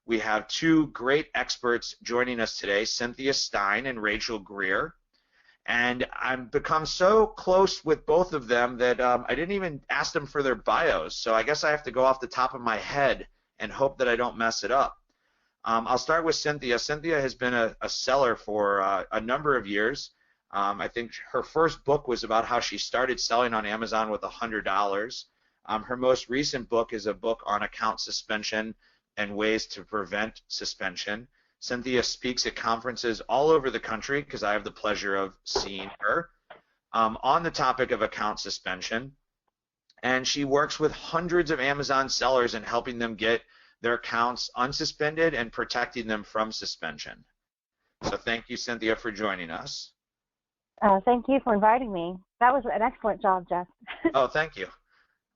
We have two great experts joining us today, Cynthia Stein and Rachel Greer. And I've become so close with both of them that I didn't even ask them for their bios. So I guess I have to go off the top of my head and hope that I don't mess it up. I'll start with Cynthia. Cynthia has been a seller for a number of years. I think her first book was about how she started selling on Amazon with $100. Her most recent book is a book on account suspension and ways to prevent suspension. Cynthia speaks at conferences all over the country because I have the pleasure of seeing her on the topic of account suspension. And she works with hundreds of Amazon sellers and helping them get their accounts unsuspended and protecting them from suspension. So thank you, Cynthia, for joining us. Thank you for inviting me. That was an excellent job, Jeff. Oh, thank you.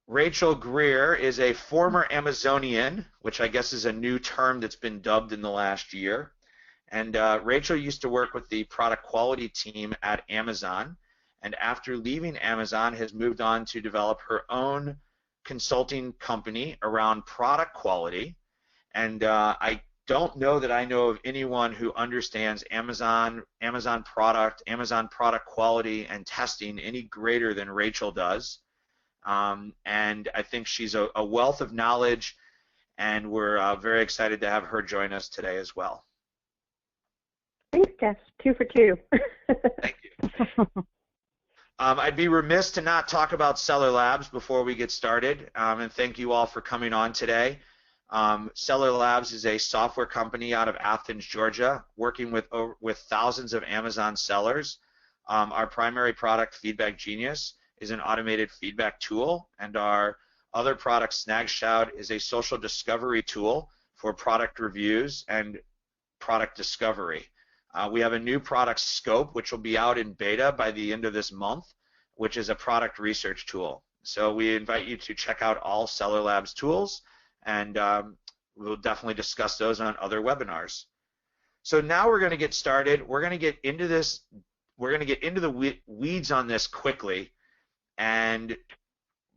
Rachel Greer is a former Amazonian, which I guess is a new term that's been dubbed in the last year. And Rachel used to work with the product quality team at Amazon, and after leaving Amazon has moved on to develop her own consulting company around product quality. And I don't know that I know of anyone who understands Amazon product quality and testing any greater than Rachel does. And I think she's a wealth of knowledge, and we're very excited to have her join us today as well. Thanks, Jeff. 2 for 2. Thank you. I'd be remiss to not talk about Seller Labs before we get started, and thank you all for coming on today. Seller Labs is a software company out of Athens, Georgia, working with thousands of Amazon sellers. Our primary product, Feedback Genius, is an automated feedback tool, and our other product, Snagshout, is a social discovery tool for product reviews and product discovery. We have a new product, Scope, which will be out in beta by the end of this month, which is a product research tool. So we invite you to check out all Seller Labs tools, and we'll definitely discuss those on other webinars. So now we're going to get started. We're going to get into this. We're going to get into the weeds on this quickly. And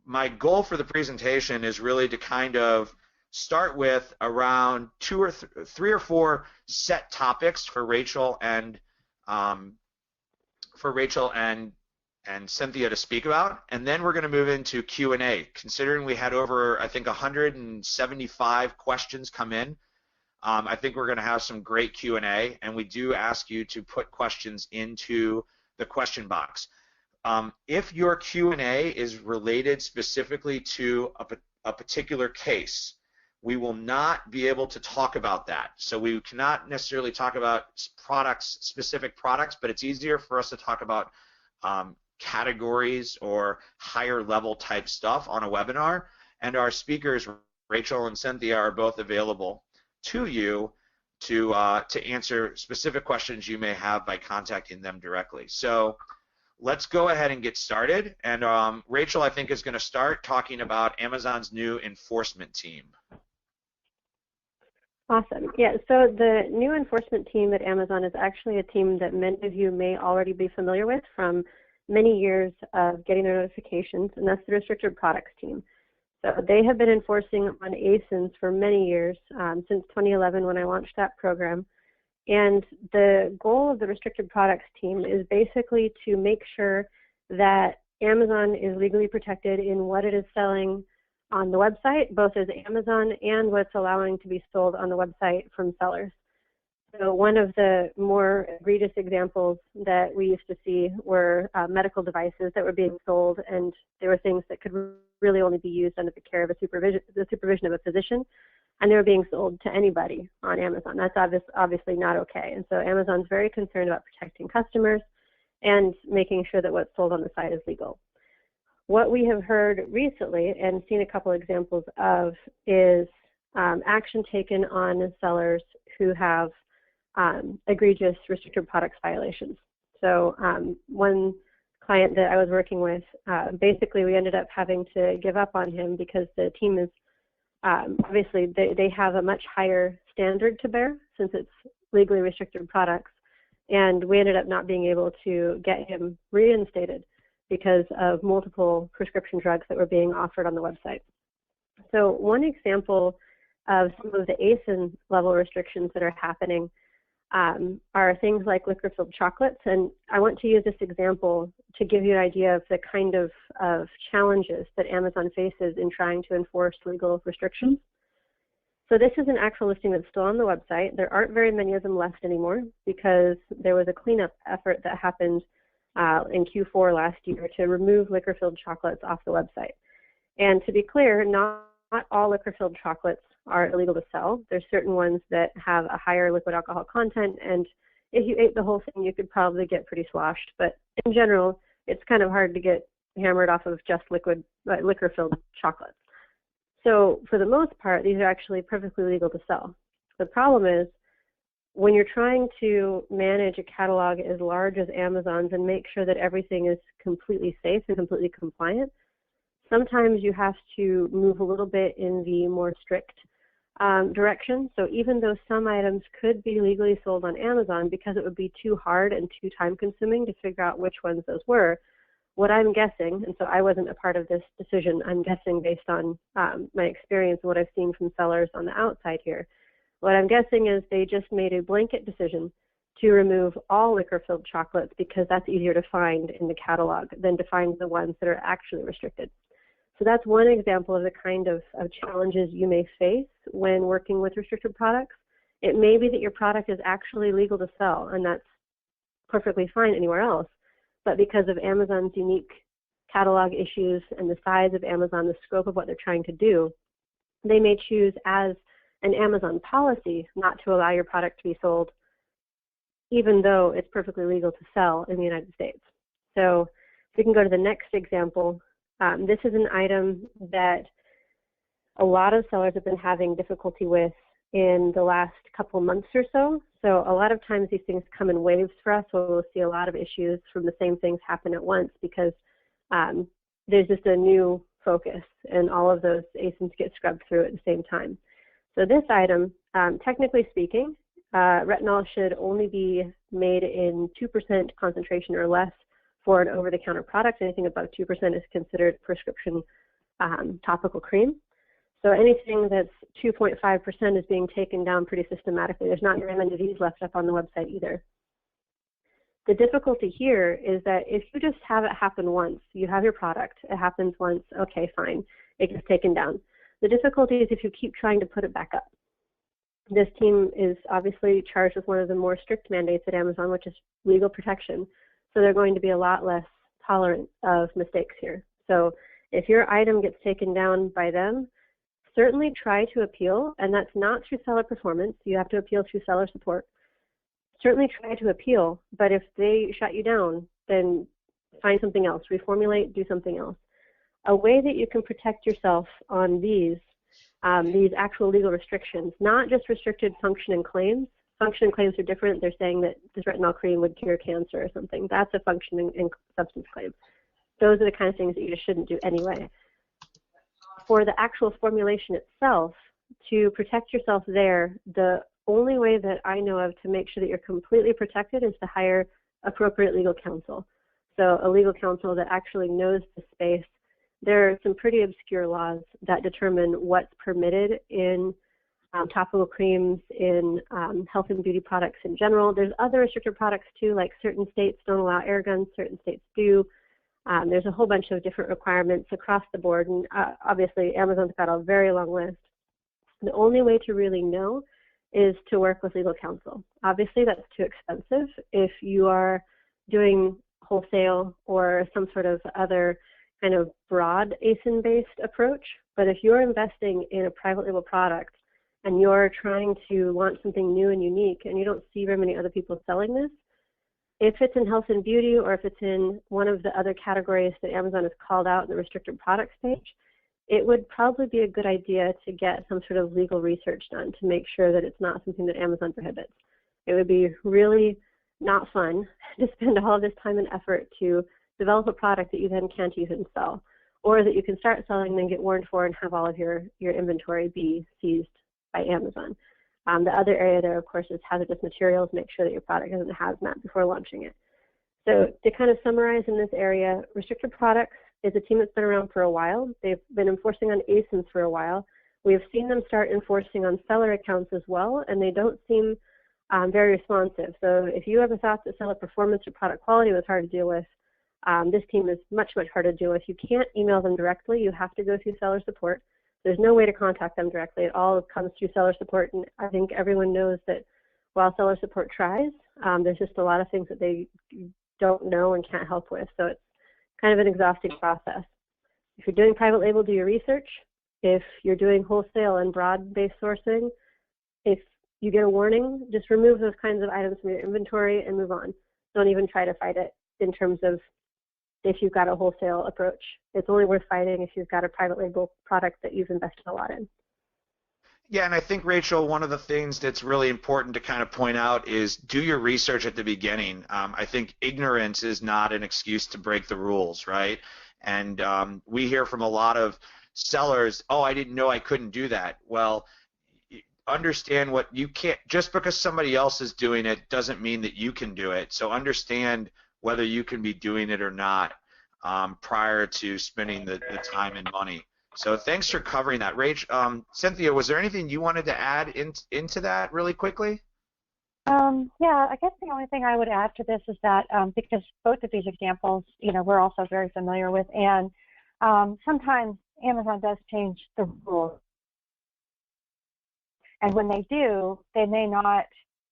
my goal for the presentation is really to kind of start with around 3 or 4 set topics for Rachel and Cynthia to speak about, and then we're going to move into Q&A. Considering we had over, I think, 175 questions come in, I think we're going to have some great Q&A, and we do ask you to put questions into the question box. If your Q&A is related specifically to a particular case, we will not be able to talk about that. So we cannot necessarily talk about specific products, but it's easier for us to talk about categories or higher level type stuff on a webinar. And our speakers, Rachel and Cynthia, are both available to you to answer specific questions you may have by contacting them directly. So let's go ahead and get started. And Rachel, I think, is going to start talking about Amazon's new enforcement team. Awesome. Yeah, so the new enforcement team at Amazon is actually a team that many of you may already be familiar with from many years of getting their notifications, and that's the Restricted Products team. So they have been enforcing on ASINs for many years, since 2011 when I launched that program. And the goal of the Restricted Products team is basically to make sure that Amazon is legally protected in what it is selling on the website, both as Amazon and what's allowing to be sold on the website from sellers. So one of the more egregious examples that we used to see were medical devices that were being sold, and they were things that could really only be used under the care of the supervision of a physician, and they were being sold to anybody on Amazon. That's obviously not okay. And so Amazon's very concerned about protecting customers and making sure that what's sold on the site is legal. What we have heard recently and seen a couple examples of is action taken on sellers who have egregious restricted products violations. So one client that I was working with, basically we ended up having to give up on him because the team is, obviously they have a much higher standard to bear since it's legally restricted products, and we ended up not being able to get him reinstated because of multiple prescription drugs that were being offered on the website. So one example of some of the ASIN level restrictions that are happening are things like liquor-filled chocolates. And I want to use this example to give you an idea of the kind of challenges that Amazon faces in trying to enforce legal restrictions. So this is an actual listing that's still on the website. There aren't very many of them left anymore because there was a cleanup effort that happened in Q4 last year to remove liquor-filled chocolates off the website. And to be clear, not all liquor-filled chocolates are illegal to sell. There's certain ones that have a higher liquid alcohol content, and if you ate the whole thing, you could probably get pretty sloshed. But in general, it's kind of hard to get hammered off of just liquor-filled chocolates. So for the most part, these are actually perfectly legal to sell. The problem is when you're trying to manage a catalog as large as Amazon's and make sure that everything is completely safe and completely compliant, sometimes you have to move a little bit in the more strict direction. So even though some items could be legally sold on Amazon, because it would be too hard and too time-consuming to figure out which ones those were, what I'm guessing, and so I wasn't a part of this decision, I'm guessing based on my experience and what I've seen from sellers on the outside here, what I'm guessing is they just made a blanket decision to remove all liquor-filled chocolates because that's easier to find in the catalog than to find the ones that are actually restricted. So that's one example of the kind of challenges you may face when working with restricted products. It may be that your product is actually legal to sell, and that's perfectly fine anywhere else. But because of Amazon's unique catalog issues and the size of Amazon, the scope of what they're trying to do, they may choose as an Amazon policy not to allow your product to be sold, even though it's perfectly legal to sell in the United States. So if we can go to the next example, this is an item that a lot of sellers have been having difficulty with in the last couple months or so. So a lot of times these things come in waves for us, so we'll see a lot of issues from the same things happen at once because there's just a new focus and all of those ASINs get scrubbed through at the same time. So this item, technically speaking, retinol should only be made in 2% concentration or less for an over-the-counter product. Anything above 2% is considered prescription topical cream. So anything that's 2.5% is being taken down pretty systematically. There's not very many of these left up on the website either. The difficulty here is that if you just have it happen once, you have your product, it happens once, okay, fine, it gets taken down. The difficulty is if you keep trying to put it back up. This team is obviously charged with one of the more strict mandates at Amazon, which is legal protection. So they're going to be a lot less tolerant of mistakes here. So if your item gets taken down by them, certainly try to appeal, and that's not through seller performance. You have to appeal through seller support. Certainly try to appeal, but if they shut you down, then find something else, reformulate, do something else. A way that you can protect yourself on these actual legal restrictions, not just restricted function and claims. Function and claims are different. They're saying that this retinol cream would cure cancer or something. That's a function and substance claim. Those are the kind of things that you just shouldn't do anyway. For the actual formulation itself, to protect yourself there, the only way that I know of to make sure that you're completely protected is to hire appropriate legal counsel. So a legal counsel that actually knows the space. There are some pretty obscure laws that determine what's permitted in topical creams, in health and beauty products in general. There's other restricted products too, like certain states don't allow air guns, certain states do. There's a whole bunch of different requirements across the board, and obviously Amazon's got a very long list. The only way to really know is to work with legal counsel. Obviously that's too expensive if you are doing wholesale or some sort of other kind of broad ASIN-based approach, but if you're investing in a private label product and you're trying to launch something new and unique and you don't see very many other people selling this, if it's in health and beauty or if it's in one of the other categories that Amazon has called out in the restricted products page, it would probably be a good idea to get some sort of legal research done to make sure that it's not something that Amazon prohibits. It would be really not fun to spend all of this time and effort to develop a product that you then can't use and sell, or that you can start selling and then get warned for and have all of your inventory be seized by Amazon. The other area there, of course, is hazardous materials. Make sure that your product isn't hazmat before launching it. So to kind of summarize in this area, restricted products is a team that's been around for a while. They've been enforcing on ASINs for a while. We've seen them start enforcing on seller accounts as well, and they don't seem very responsive. So if you ever thought that seller performance or product quality was hard to deal with, this team is much, much harder to deal with. You can't email them directly. You have to go through seller support. There's no way to contact them directly. It all comes through seller support, and I think everyone knows that while seller support tries, there's just a lot of things that they don't know and can't help with. So it's kind of an exhausting process. If you're doing private label, do your research. If you're doing wholesale and broad-based sourcing, if you get a warning, just remove those kinds of items from your inventory and move on. Don't even try to fight it in terms of if you've got a wholesale approach. It's only worth fighting if you've got a private label product that you've invested a lot in. Yeah, and I think, Rachel, one of the things that's really important to kind of point out is do your research at the beginning. I think ignorance is not an excuse to break the rules, right? And we hear from a lot of sellers, oh, I didn't know I couldn't do that. Well, understand what you can't, just because somebody else is doing it doesn't mean that you can do it. So understand whether you can be doing it or not prior to spending the time and money. So thanks for covering that. Rach, Cynthia, was there anything you wanted to add into that really quickly? Yeah, I guess the only thing I would add to this is that because both of these examples, we're also very familiar with, and sometimes Amazon does change the rules. And when they do, they may not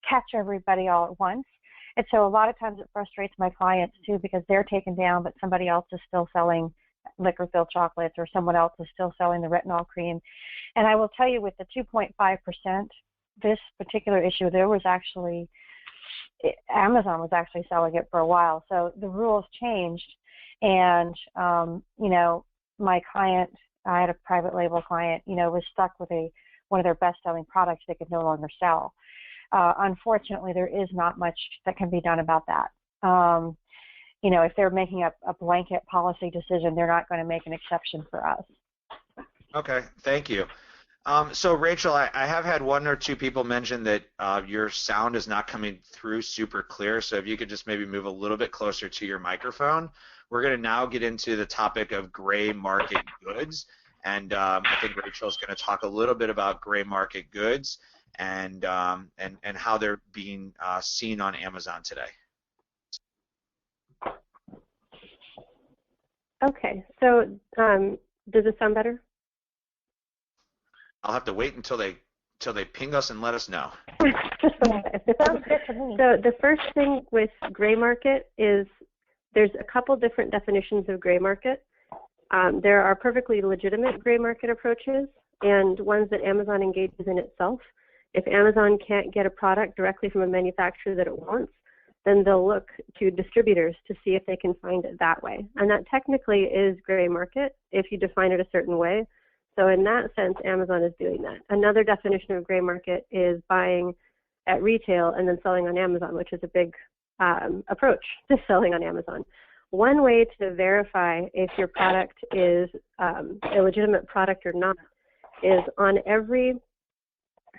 catch everybody all at once. And so a lot of times it frustrates my clients too because they're taken down, but somebody else is still selling liquor-filled chocolates or someone else is still selling the retinol cream. And I will tell you with the 2.5%, this particular issue, there was actually, Amazon was actually selling it for a while. So the rules changed. And, my client, I had a private label client, was stuck with one of their best-selling products they could no longer sell. Unfortunately, there is not much that can be done about that. If they're making a blanket policy decision, they're not going to make an exception for us. Okay, thank you. So Rachel, I have had one or two people mention that your sound is not coming through super clear, so if you could just maybe move a little bit closer to your microphone. We're going to now get into the topic of gray market goods, and I think Rachel's going to talk a little bit about gray market goods and how they're being seen on Amazon today. Okay, so does it sound better? I'll have to wait until they ping us and let us know. Sounds good to me. So the first thing with gray market is there's a couple different definitions of gray market. There are perfectly legitimate gray market approaches and ones that Amazon engages in itself. If Amazon can't get a product directly from a manufacturer that it wants, then they'll look to distributors to see if they can find it that way. And that technically is gray market if you define it a certain way. So in that sense, Amazon is doing that. Another definition of gray market is buying at retail and then selling on Amazon, which is a big approach to selling on Amazon. One way to verify if your product is a legitimate product or not is on every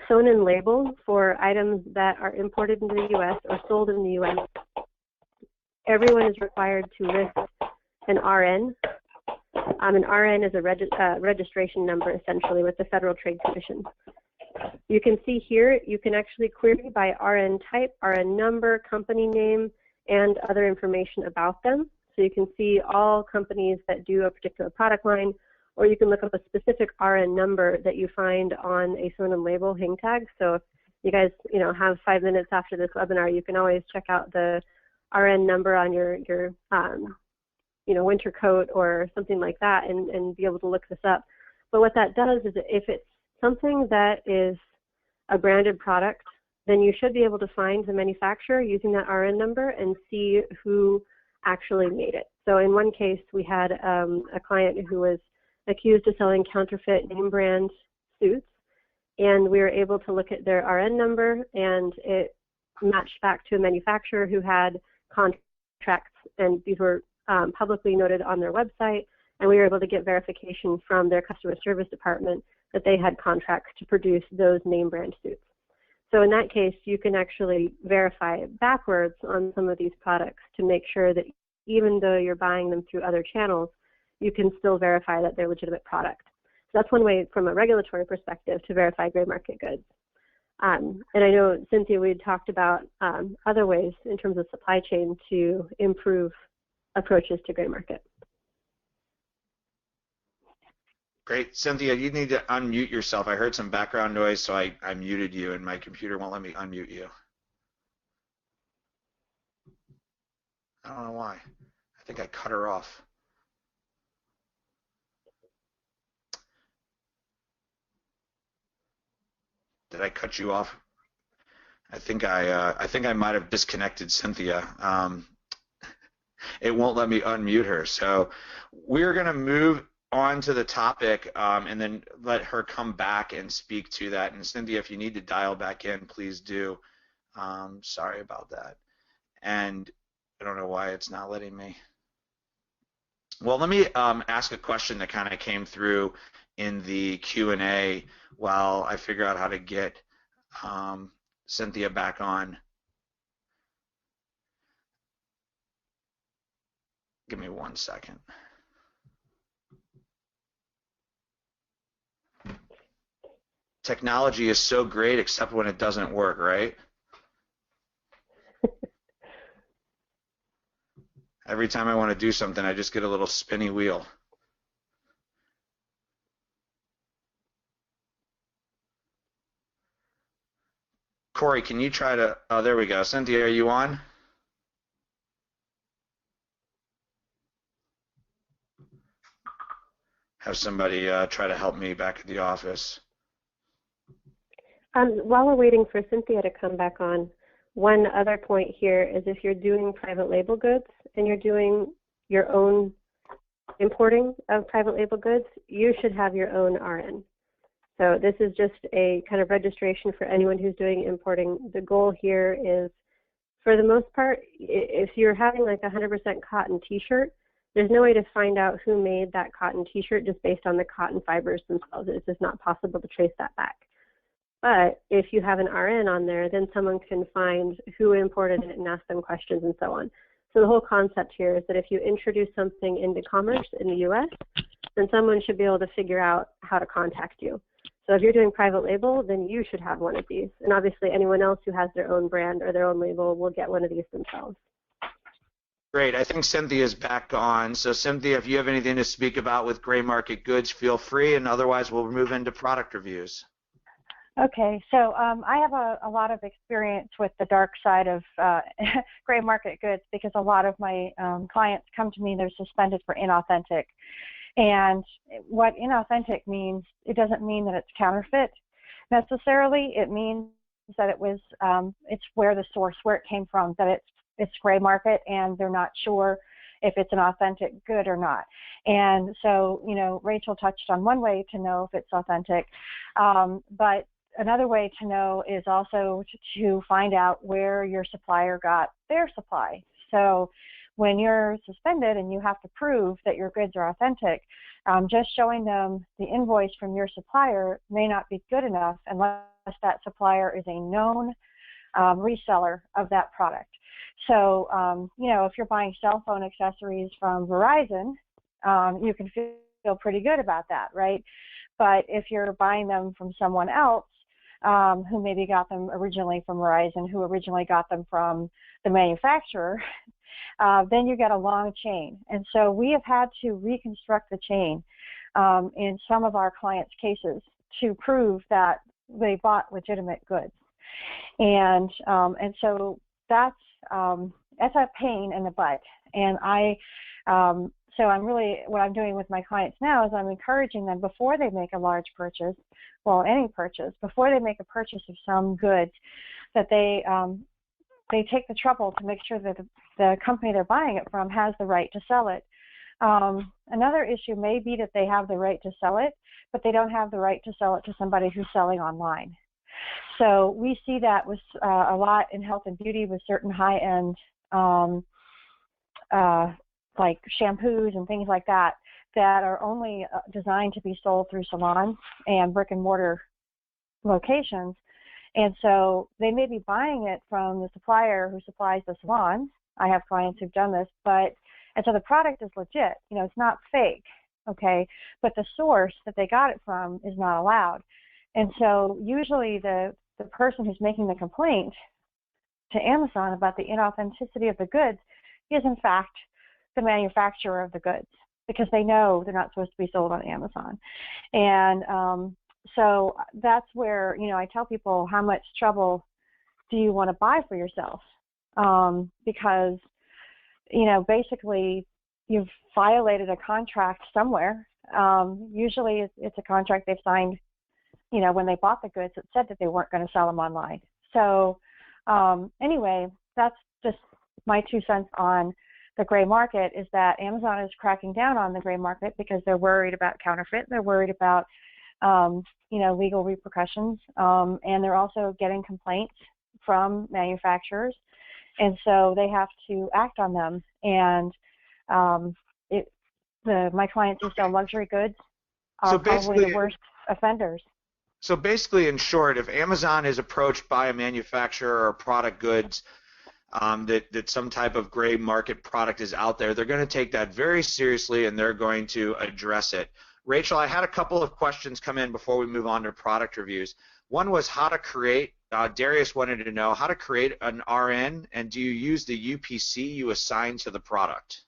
sewn-in label for items that are imported into the U.S. or sold in the U.S., everyone is required to list an RN. An RN is a registration number, essentially, with the Federal Trade Commission. You can see here, you can actually query by RN type, RN number, company name, and other information about them. So you can see all companies that do a particular product line, or you can look up a specific RN number that you find on a sewn-in label hang tag. So if you guys, have 5 minutes after this webinar, you can always check out the RN number on your winter coat or something like that and be able to look this up. But what that does is if it's something that is a branded product, then you should be able to find the manufacturer using that RN number and see who actually made it. So in one case, we had a client who was accused of selling counterfeit name brand suits, and we were able to look at their RN number, and it matched back to a manufacturer who had contracts, and these were publicly noted on their website, and we were able to get verification from their customer service department that they had contracts to produce those name brand suits. So in that case, you can actually verify backwards on some of these products to make sure that even though you're buying them through other channels, you can still verify that they're legitimate product. that's one way from a regulatory perspective to verify gray market goods. And I know, Cynthia, we had talked about other ways in terms of supply chain to improve approaches to gray market. Great. Cynthia, you need to unmute yourself. I heard some background noise, so I muted you, and my computer won't let me unmute you. I don't know why. I think I cut her off. Did I cut you off? I think I might have disconnected Cynthia. It won't let me unmute her. So we're going to move on to the topic and then let her come back and speak to that. And Cynthia, if you need to dial back in, please do. Sorry about that. And I don't know why it's not letting me. Well, let me ask a question that kind of came through in the Q&A while I figure out how to get Cynthia back on. Give me 1 second. Technology is so great except when it doesn't work, right? Every time I want to do something, I just get a little spinny wheel. Corey, can you try to, oh, there we go. Cynthia, are you on? Have somebody try to help me back at the office. While we're waiting for Cynthia to come back on, one other point here is if you're doing private label goods and you're doing your own importing of private label goods, you should have your own RN. So this is just a kind of registration for anyone who's doing importing. The goal here is, for the most part, if you're having like a 100% cotton t-shirt, there's no way to find out who made that cotton t-shirt just based on the cotton fibers themselves. It's just not possible to trace that back. But if you have an RN on there, then someone can find who imported it and ask them questions and so on. So the whole concept here is that if you introduce something into commerce in the US, then someone should be able to figure out how to contact you. So if you're doing private label, then you should have one of these. And obviously anyone else who has their own brand or their own label will get one of these themselves. Great. I think Cynthia's back on. So Cynthia, if you have anything to speak about with gray market goods, feel free, and otherwise we'll move into product reviews. Okay, so I have a lot of experience with the dark side of gray market goods because a lot of my clients come to me, they're suspended for inauthentic. And what inauthentic means, it doesn't mean that it's counterfeit necessarily. It means that it was, it's where the source, where it came from, that it's gray market and they're not sure if it's an authentic good or not. And so, you know, Rachel touched on one way to know if it's authentic, but another way to know is also to find out where your supplier got their supply. So when you're suspended and you have to prove that your goods are authentic, just showing them the invoice from your supplier may not be good enough unless that supplier is a known reseller of that product. So, you know, if you're buying cell phone accessories from Verizon, you can feel pretty good about that, right? But if you're buying them from someone else, who maybe got them originally from Verizon, who originally got them from the manufacturer, then you get a long chain. And so we have had to reconstruct the chain in some of our clients' cases to prove that they bought legitimate goods. And so that's a pain in the butt. And so I'm really, what I'm doing with my clients now is I'm encouraging them before they make a large purchase, well, any purchase, before they make a purchase of some goods, that they take the trouble to make sure that the company they're buying it from has the right to sell it. Another issue may be that they have the right to sell it, but they don't have the right to sell it to somebody who's selling online. So we see that with a lot in health and beauty with certain high-end like shampoos and things like that, that are only designed to be sold through salons and brick and mortar locations. And so they may be buying it from the supplier who supplies the salons. I have clients who've done this, and so the product is legit. You know, it's not fake. okay, but the source that they got it from is not allowed. And so usually the person who's making the complaint to Amazon about the inauthenticity of the goods is in fact the manufacturer of the goods, because they know they're not supposed to be sold on Amazon. And so that's where, you know, I tell people, how much trouble do you want to buy for yourself? Because, you know, basically you've violated a contract somewhere. Usually it's a contract they've signed, you know, when they bought the goods, it said that they weren't going to sell them online. So anyway, that's just my 2 cents on the gray market, is that Amazon is cracking down on the gray market because they're worried about counterfeit. They're worried about, you know, legal repercussions, and they're also getting complaints from manufacturers, and so they have to act on them. And my clients who sell luxury goods are probably the worst offenders. So basically, in short, if Amazon is approached by a manufacturer or product goods that some type of gray market product is out there, they're going to take that very seriously and they're going to address it. Rachel, I had a couple of questions come in before we move on to product reviews. One was how to create, Darius wanted to know how to create an RN, and do you use the UPC you assign to the product?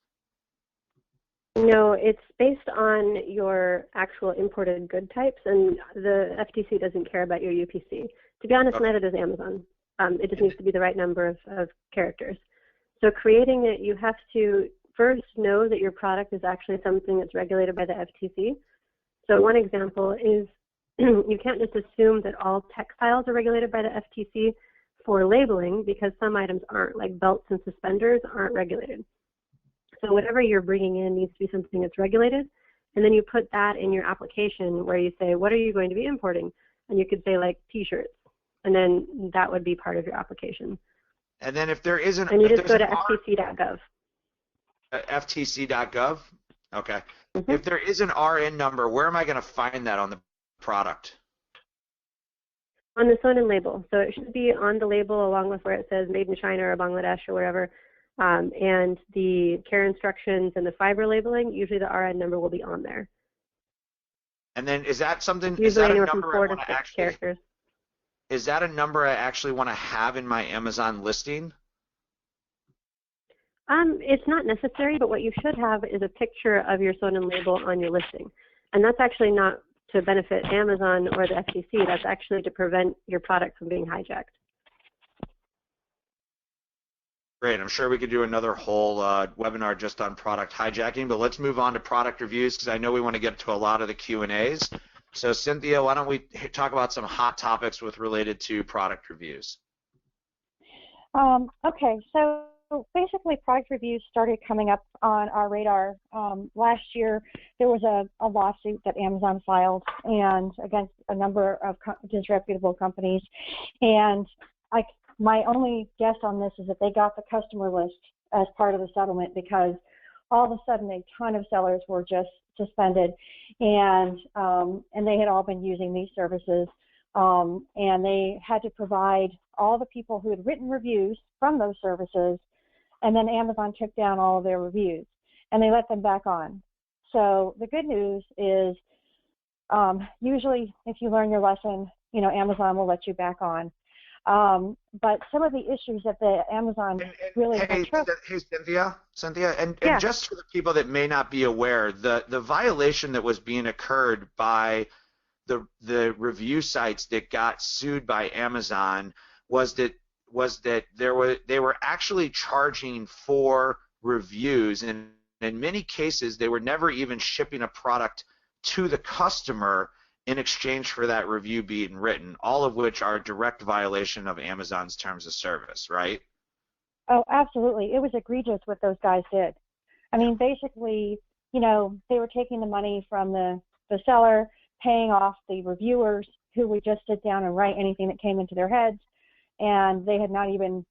No, it's based on your actual imported good types, and the FTC doesn't care about your UPC. To be honest, neither does Amazon. It just needs to be the right number of characters. So creating it, you have to first know that your product is actually something that's regulated by the FTC. So one example is you can't just assume that all textiles are regulated by the FTC for labeling, because some items aren't, like belts and suspenders aren't regulated. So whatever you're bringing in needs to be something that's regulated, and then you put that in your application where you say, what are you going to be importing? And you could say like t-shirts, and then that would be part of your application. And then if there isn't, and you just go to ftc.gov. ftc.gov? Okay. Mm-hmm. If there is an RN number, where am I going to find that on the product? On the sewn-in label. So it should be on the label along with where it says made in China or Bangladesh or wherever. And the care instructions and the fiber labeling, usually the RN number will be on there. And then is that something, usually is that anywhere a number from 4 I to want 6 to actually, characters. is that a number I actually want to have in my Amazon listing? It's not necessary, but what you should have is a picture of your sewn-in label on your listing. And that's actually not to benefit Amazon or the FTC. That's actually to prevent your product from being hijacked. Great. I'm sure we could do another whole webinar just on product hijacking, but let's move on to product reviews because I know we want to get to a lot of the Q&As. So Cynthia, why don't we talk about some hot topics related to product reviews? Okay, so basically product reviews started coming up on our radar. Last year there was a lawsuit that Amazon filed and against a number of disreputable companies, and my only guess on this is that they got the customer list as part of the settlement, because all of a sudden a ton of sellers were just suspended, and they had all been using these services, and they had to provide all the people who had written reviews from those services, and then Amazon took down all of their reviews and they let them back on. So the good news is usually if you learn your lesson, you know, Amazon will let you back on. But some of the issues that the Amazon really hey, Cynthia, and just for the people that may not be aware, the violation that was being occurred by the review sites that got sued by Amazon was that they were actually charging for reviews, and in many cases they were never even shipping a product to the customer in exchange for that review being written, all of which are a direct violation of Amazon's terms of service, right? Oh, absolutely. It was egregious what those guys did. I mean, basically, you know, they were taking the money from the seller, paying off the reviewers who would just sit down and write anything that came into their heads, and they had not even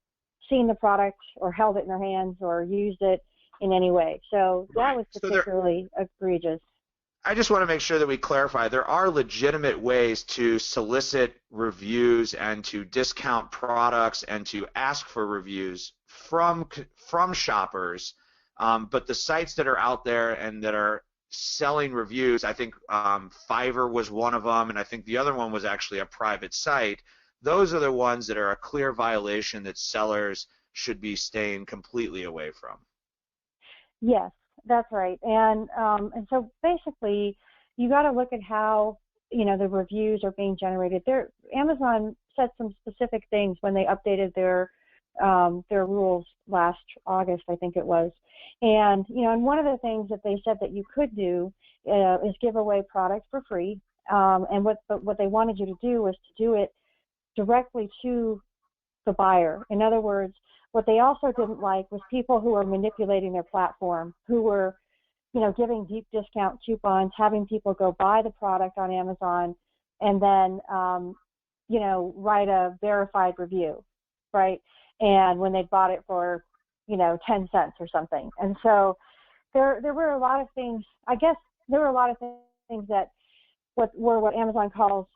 seen the product or held it in their hands or used it in any way. So that was particularly egregious. I just want to make sure that we clarify there are legitimate ways to solicit reviews and to discount products and to ask for reviews from shoppers, but the sites that are out there and that are selling reviews, I think Fiverr was one of them, and I think the other one was actually a private site. Those are the ones that are a clear violation that sellers should be staying completely away from. Yes, that's right. And so basically, you got to look at how the reviews are being generated. Amazon said some specific things when they updated their rules last August, I think it was. And and one of the things that they said that you could do is give away products for free. And what they wanted you to do was to do it directly to the buyer. In other words, what they also didn't like was people who were manipulating their platform, who were giving deep discount coupons, having people go buy the product on Amazon, and then write a verified review, right? And when they bought it for 10 cents or something. And so there were a lot of things. I guess there were a lot of things that what Amazon calls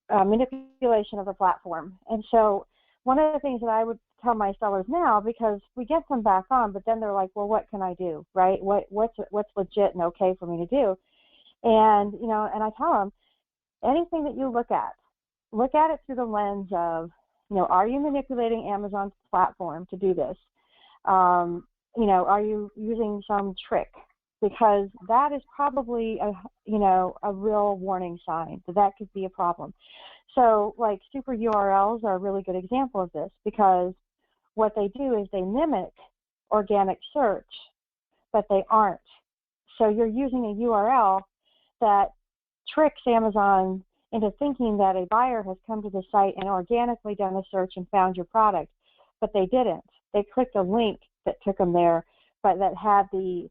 manipulation of the platform. And so one of the things that I would tell my sellers now, because we get them back on, but then they're like, well, what can I do, right? What's legit and okay for me to do? And and I tell them, anything that you look at it through the lens of, are you manipulating Amazon's platform to do this? Are you using some trick? Because that is probably a real warning sign that could be a problem. So like super URLs are a really good example of this, because what they do is they mimic organic search, but they aren't. So you're using a URL that tricks Amazon into thinking that a buyer has come to the site and organically done a search and found your product, but they didn't. They clicked a link that took them there, but that had the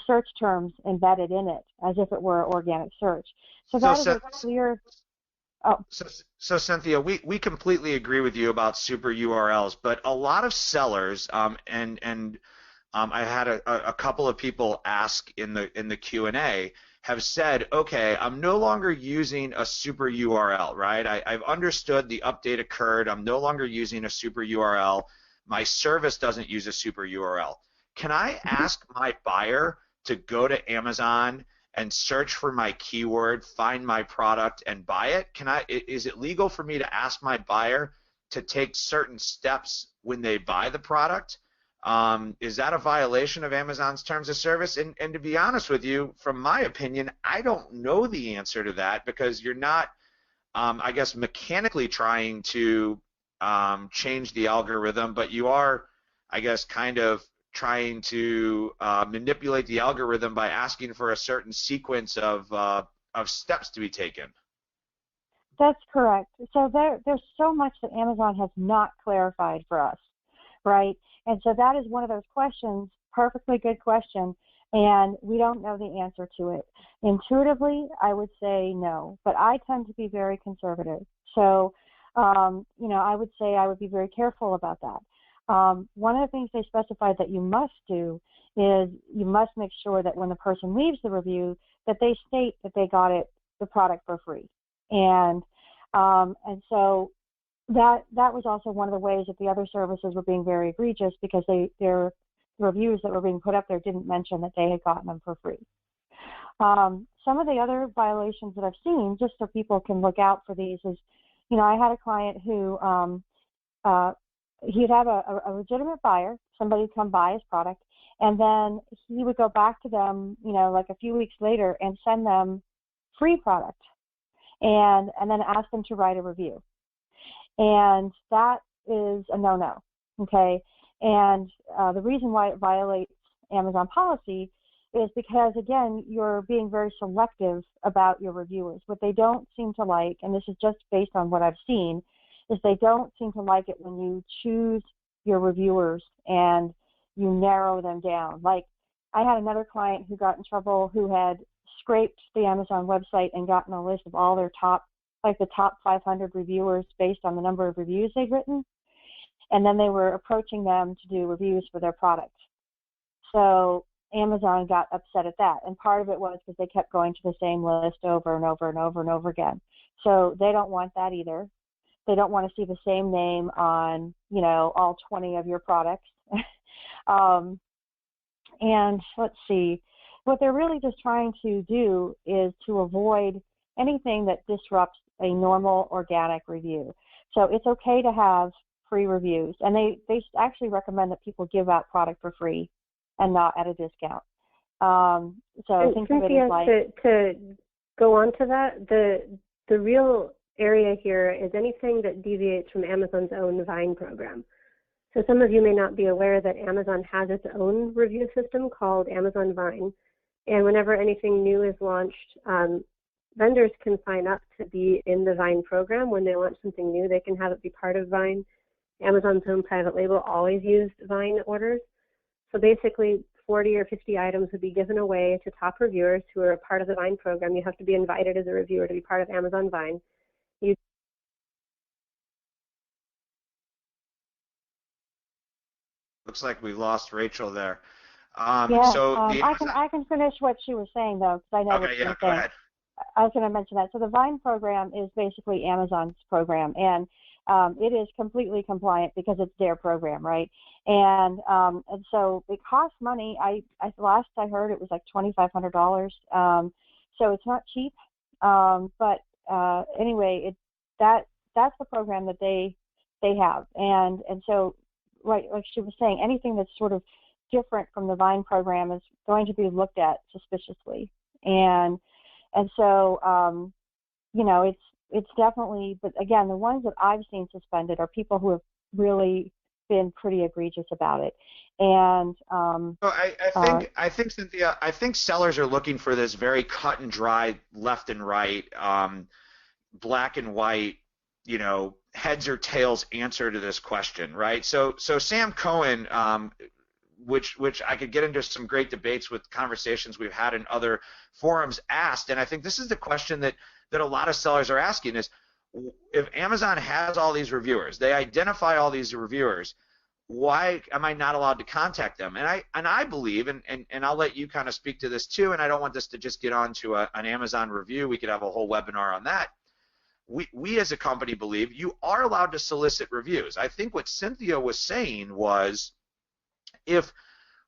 search terms embedded in it as if it were organic search. So that is a clear. Oh. So Cynthia, we completely agree with you about super URLs, but a lot of sellers, and I had a couple of people ask in the Q&A, have said, okay, I'm no longer using a super URL, right? I've understood the update occurred. I'm no longer using a super URL. My service doesn't use a super URL. Can I ask my buyer to go to Amazon and search for my keyword, find my product, and buy it? Is it legal for me to ask my buyer to take certain steps when they buy the product? Is that a violation of Amazon's terms of service? And to be honest with you, from my opinion, I don't know the answer to that, because you're not, I guess, mechanically trying to change the algorithm, but you are, I guess, kind of trying to manipulate the algorithm by asking for a certain sequence of steps to be taken. That's correct. So there's so much that Amazon has not clarified for us, right? And so that is one of those questions, perfectly good question, and we don't know the answer to it. Intuitively, I would say no, but I tend to be very conservative. So, I would say I would be very careful about that. One of the things they specified that you must do is you must make sure that when the person leaves the review that they state that they got the product for free. And so that was also one of the ways that the other services were being very egregious, because their reviews that were being put up there didn't mention that they had gotten them for free. Some of the other violations that I've seen, just so people can look out for these, is, I had a client who he'd have a legitimate buyer, somebody would come buy his product, and then he would go back to them, like a few weeks later, and send them free product, and then ask them to write a review. And that is a no-no, okay? And the reason why it violates Amazon policy is because, again, you're being very selective about your reviewers. What they don't seem to like, and this is just based on what I've seen, is they don't seem to like it when you choose your reviewers and you narrow them down. Like, I had another client who got in trouble who had scraped the Amazon website and gotten a list of all their top 500 reviewers based on the number of reviews they'd written, and then they were approaching them to do reviews for their product. So Amazon got upset at that, and part of it was because they kept going to the same list over and over and over and over again. So they don't want that either. They don't want to see the same name on, all 20 of your products. And let's see, what they're really just trying to do is to avoid anything that disrupts a normal organic review. So it's okay to have free reviews, and they actually recommend that people give out product for free and not at a discount. So and think of it Cynthia, as like, to go on to that, the real area here is anything that deviates from Amazon's own Vine program. So some of you may not be aware that Amazon has its own review system called Amazon Vine. And whenever anything new is launched, vendors can sign up to be in the Vine program. When they launch something new, they can have it be part of Vine. Amazon's own private label always used Vine orders. So basically, 40 or 50 items would be given away to top reviewers who are a part of the Vine program. You have to be invited as a reviewer to be part of Amazon Vine. You Looks like we lost Rachel there. yeah, So the Amazon. I can finish what she was saying though, because I know what Okay, she yeah, was go saying. ahead. I was going to mention that. So the Vine program is basically Amazon's program, and it is completely compliant because it's their program, right? And so it costs money. Last I heard it was like $2,500. So it's not cheap. But anyway, that's the program that they have, and so right, like she was saying, anything that's sort of different from the Vine program is going to be looked at suspiciously, and so, you know, it's definitely, but again, the ones that I've seen suspended are people who have really been pretty egregious about it. And So I think Cynthia, I think sellers are looking for this very cut and dry, left and right, black and white, heads or tails answer to this question, right? So Sam Cohen, which I could get into some great debates with conversations we've had in other forums, asked, and I think this is the question that a lot of sellers are asking is, if Amazon has all these reviewers, they identify all these reviewers, why am I not allowed to contact them? And I believe, and I'll let you kind of speak to this too, and I don't want this to just get on to an Amazon review. We could have a whole webinar on that. We as a company believe you are allowed to solicit reviews. I think what Cynthia was saying was, if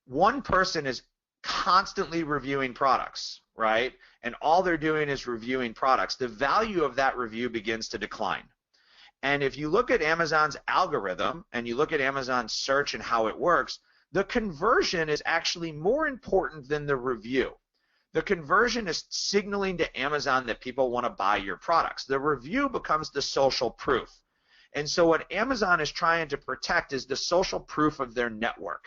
one person is constantly reviewing products, right, and all they're doing is reviewing products, the value of that review begins to decline. And if you look at Amazon's algorithm and you look at Amazon's search and how it works, the conversion is actually more important than the review. The conversion is signaling to Amazon that people want to buy your products. The review becomes the social proof. And so what Amazon is trying to protect is the social proof of their network.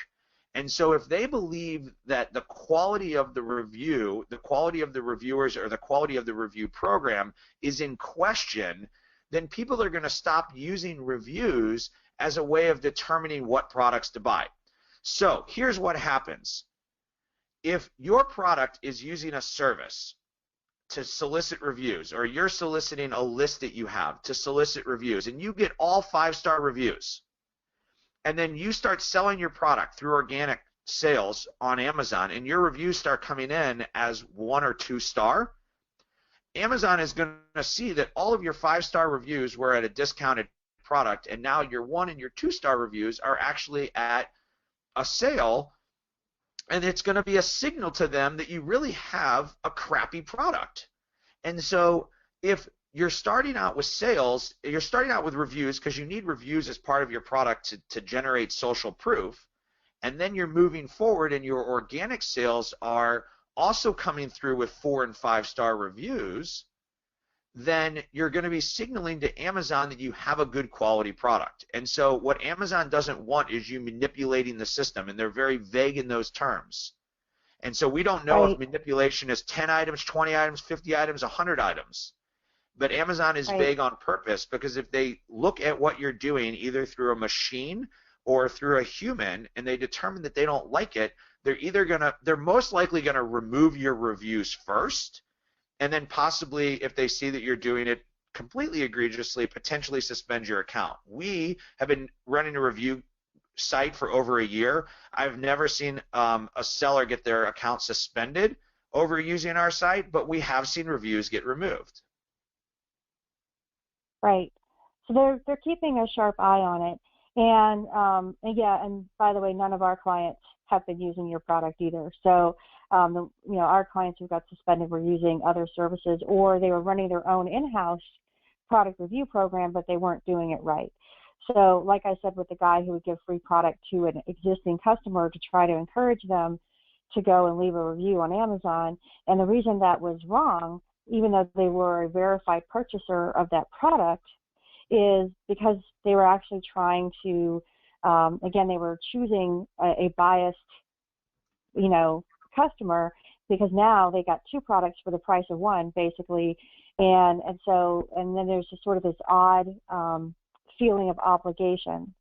And so if they believe that the quality of the review, the quality of the reviewers, or the quality of the review program is in question, then people are going to stop using reviews as a way of determining what products to buy. So here's what happens. If your product is using a service to solicit reviews, or you're soliciting a list that you have to solicit reviews, and you get all 5-star reviews, and then you start selling your product through organic sales on Amazon, and your reviews start coming in as 1 or 2 star, Amazon is going to see that all of your 5-star reviews were at a discounted product, and now your 1 and your 2-star reviews are actually at a sale, and it's going to be a signal to them that you really have a crappy product. And so if you're starting out with sales, you're starting out with reviews because you need reviews as part of your product to generate social proof, and then you're moving forward and your organic sales are also coming through with 4- and 5-star reviews, then you're going to be signaling to Amazon that you have a good quality product. And so what Amazon doesn't want is you manipulating the system, and they're very vague in those terms. And so we don't know if manipulation is 10 items, 20 items, 50 items, 100 items. But Amazon is vague on purpose, because if they look at what you're doing either through a machine or through a human, and they determine that they don't like it, they're most likely going to remove your reviews first, and then possibly, if they see that you're doing it completely egregiously, potentially suspend your account. We have been running a review site for over a year. I've never seen a seller get their account suspended over using our site, but we have seen reviews get removed. Right. So they're keeping a sharp eye on it. And yeah, and by the way, none of our clients have been using your product either. So our clients who got suspended were using other services, or they were running their own in-house product review program, but they weren't doing it right. So like I said, with the guy who would give free product to an existing customer to try to encourage them to go and leave a review on Amazon, and the reason that was wrong, even though they were a verified purchaser of that product, is because they were actually trying to, again, they were choosing a biased, customer, because now they got two products for the price of one, basically, and then there's just sort of this odd feeling of obligation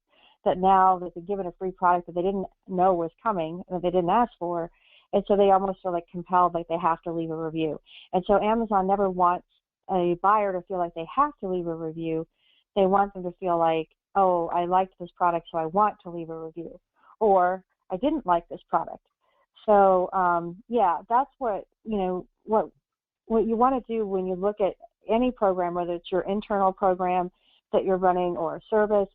that now that they're given a free product that they didn't know was coming, that they didn't ask for, and so they almost are like compelled, like they have to leave a review. And so Amazon never wants a buyer to feel like they have to leave a review. They want them to feel like, oh, I liked this product, so I want to leave a review, or I didn't like this product. So that's what what you want to do when you look at any program, whether it's your internal program that you're running or a service,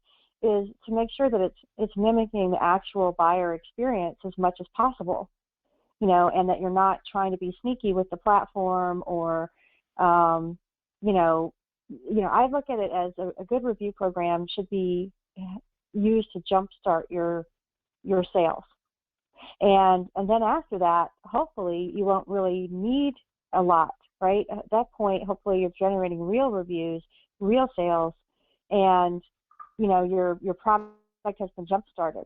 is to make sure that it's mimicking the actual buyer experience as much as possible, and that you're not trying to be sneaky with the platform, or I look at it as a good review program should be used to jumpstart your sales. And then after that, hopefully you won't really need a lot, right? At that point, hopefully you're generating real reviews, real sales, and your product has been jump started,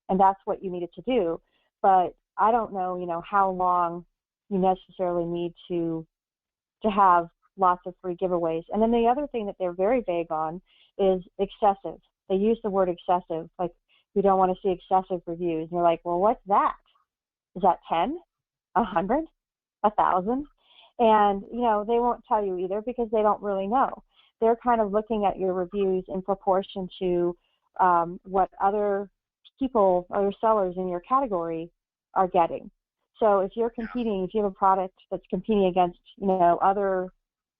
and that's what you needed to do. But I don't know, how long you necessarily need to have lots of free giveaways. And then the other thing that they're very vague on is excessive. They use the word excessive, like we don't want to see excessive reviews. And you're like, well, what's that? Is that 10, 100, 1,000? And, they won't tell you either because they don't really know. They're kind of looking at your reviews in proportion to what other people, other sellers in your category are getting. So if you're competing, if you have a product that's competing against, other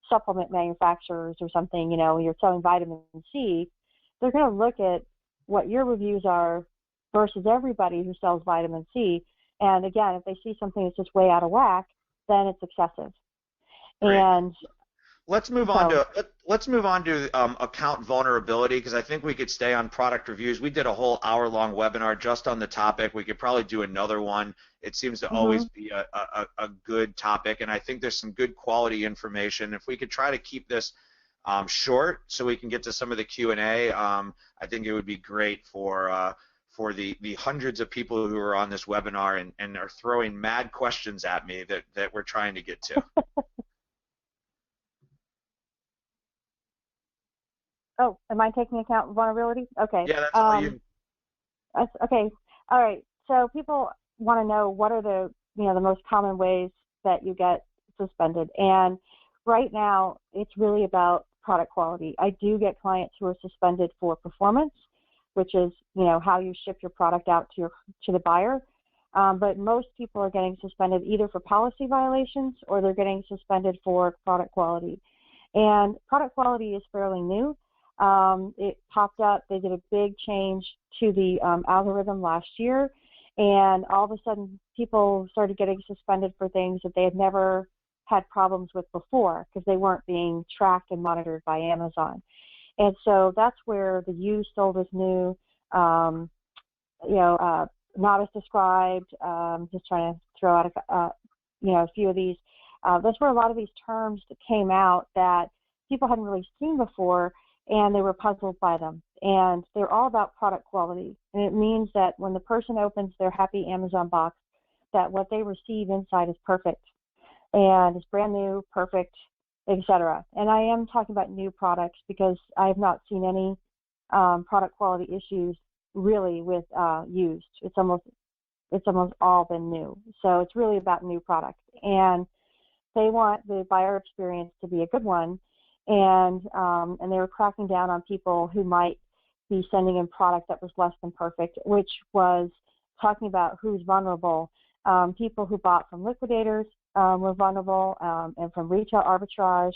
supplement manufacturers or something, you're selling vitamin C, they're going to look at what your reviews are versus everybody who sells vitamin C. And again, if they see something that's just way out of whack, then it's excessive. Great. And let's move on to account vulnerability, because I think we could stay on product reviews. We did a whole hour-long webinar just on the topic. We could probably do another one. It seems to always be a good topic, and I think there's some good quality information. If we could try to keep this short so we can get to some of the Q&A, I think it would be great for the hundreds of people who are on this webinar and are throwing mad questions at me that we're trying to get to. Oh, am I taking account vulnerability? Okay. Yeah, that's all you. Okay. All right. So people want to know what are the the most common ways that you get suspended, and right now it's really about product quality. I do get clients who are suspended for performance, which is how you ship your product out to the buyer. But most people are getting suspended either for policy violations or they're getting suspended for product quality. And product quality is fairly new. It popped up. They did a big change to the algorithm last year, and all of a sudden people started getting suspended for things that they had never had problems with before because they weren't being tracked and monitored by Amazon. And so that's where the used sold as new, not as described, just trying to throw out a few of these. That's where a lot of these terms that came out that people hadn't really seen before, and they were puzzled by them. And they're all about product quality. And it means that when the person opens their happy Amazon box, that what they receive inside is perfect. And it's brand new, perfect, etc. And I am talking about new products because I have not seen any product quality issues really with used. It's almost all been new. So it's really about new products. And they want the buyer experience to be a good one. And they were cracking down on people who might be sending in product that was less than perfect, which was talking about who's vulnerable. People who bought from liquidators were vulnerable, and from retail arbitrage,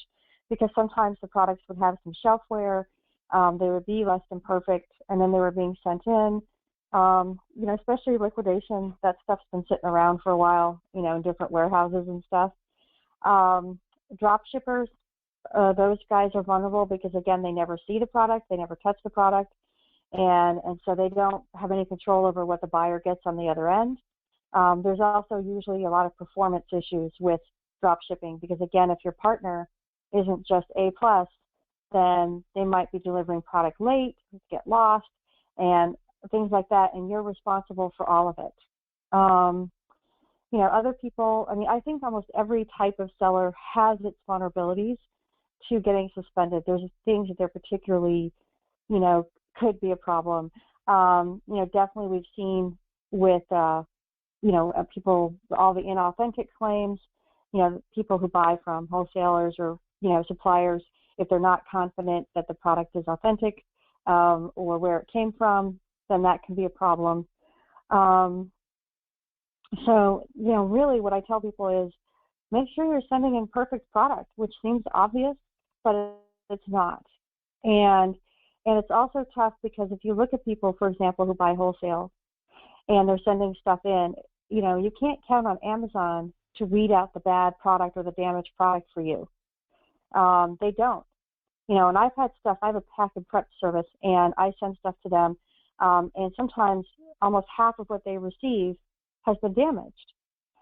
because sometimes the products would have some shelf wear, they would be less than perfect, and then they were being sent in, You know, especially liquidation, that stuff's been sitting around for a while, you know, in different warehouses and stuff. Drop shippers, those guys are vulnerable because, again, they never see the product, they never touch the product, and so they don't have any control over what the buyer gets on the other end. There's also usually a lot of performance issues with drop shipping because, again, if your partner isn't just A+, then they might be delivering product late, get lost, and things like that, and you're responsible for all of it. You know, other people, I mean, I think almost every type of seller has its vulnerabilities to getting suspended. There's things that they're particularly, you know, could be a problem. You know, definitely we've seen with, you know, people, all the inauthentic claims, you know, people who buy from wholesalers or, you know, suppliers, if they're not confident that the product is authentic or where it came from, then that can be a problem. So, you know, really what I tell people is make sure you're sending in perfect product, which seems obvious, but it's not. And it's also tough because if you look at people, for example, who buy wholesale and they're sending stuff in, you know, you can't count on Amazon to weed out the bad product or the damaged product for you. They don't. You know, and I've had stuff, I have a pack and prep service, and I send stuff to them, and sometimes almost half of what they receive has been damaged.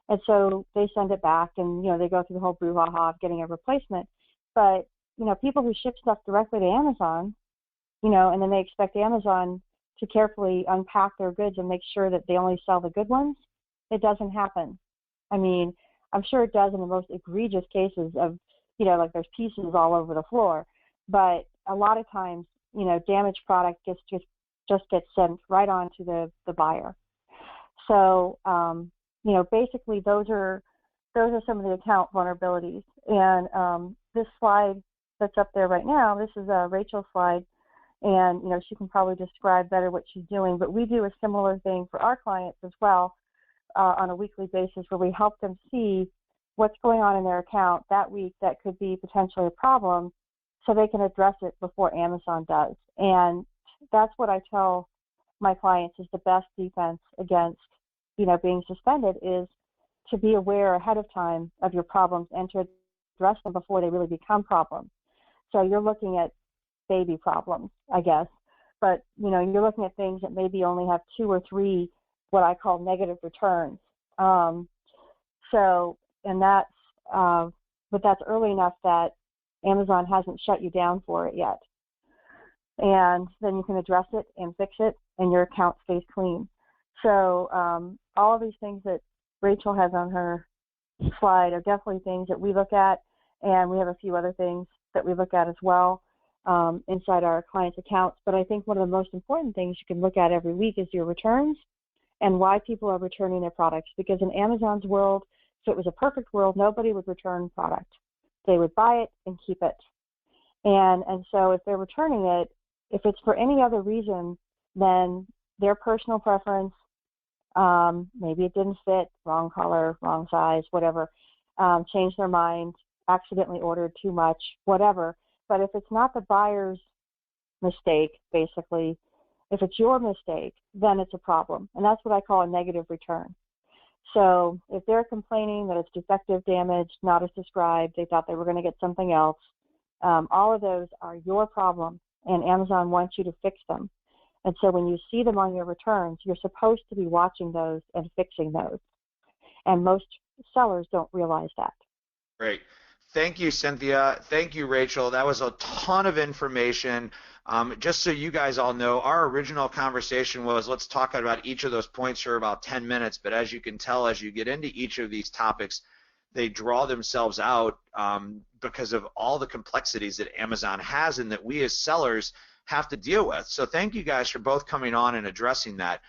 And so they send it back, and, you know, they go through the whole brouhaha of getting a replacement. But, you know, people who ship stuff directly to Amazon, you know, and then they expect Amazon to carefully unpack their goods and make sure that they only sell the good ones, it doesn't happen. I mean, I'm sure it does in the most egregious cases of, you know, like there's pieces all over the floor. But a lot of times, you know, damaged product just gets sent right on to the buyer. So, you know, basically those are some of the account vulnerabilities. And this slide that's up there right now, this is Rachel's slide, and, you know, she can probably describe better what she's doing. But we do a similar thing for our clients as well on a weekly basis, where we help them see what's going on in their account that week that could be potentially a problem, so they can address it before Amazon does. And that's what I tell my clients is the best defense against, you know, being suspended is to be aware ahead of time of your problems and to address them before they really become problems. So you're looking at baby problems, I guess, but, you know, you're looking at things that maybe only have 2 or 3 what I call negative returns. So, and that's, but that's early enough that Amazon hasn't shut you down for it yet. And then you can address it and fix it, and your account stays clean. So all of these things that Rachel has on her slide are definitely things that we look at, and we have a few other things that we look at as well inside our clients' accounts. But I think one of the most important things you can look at every week is your returns and why people are returning their products. Because in Amazon's world, if it was a perfect world, nobody would return product. They would buy it and keep it. And so if they're returning it, if it's for any other reason than their personal preference, maybe it didn't fit, wrong color, wrong size, whatever, changed their mind, accidentally ordered too much, whatever. But if it's not the buyer's mistake, basically, if it's your mistake, then it's a problem. And that's what I call a negative return. So if they're complaining that it's defective, damaged, not as described, they thought they were going to get something else, all of those are your problem, and Amazon wants you to fix them. And so when you see them on your returns, you're supposed to be watching those and fixing those. And most sellers don't realize that. Great. Thank you, Cynthia. Thank you, Rachel. That was a ton of information. Just so you guys all know, our original conversation was let's talk about each of those points for about 10 minutes. But as you can tell, as you get into each of these topics, they draw themselves out because of all the complexities that Amazon has and that we as sellers have to deal with. So thank you guys for both coming on and addressing that.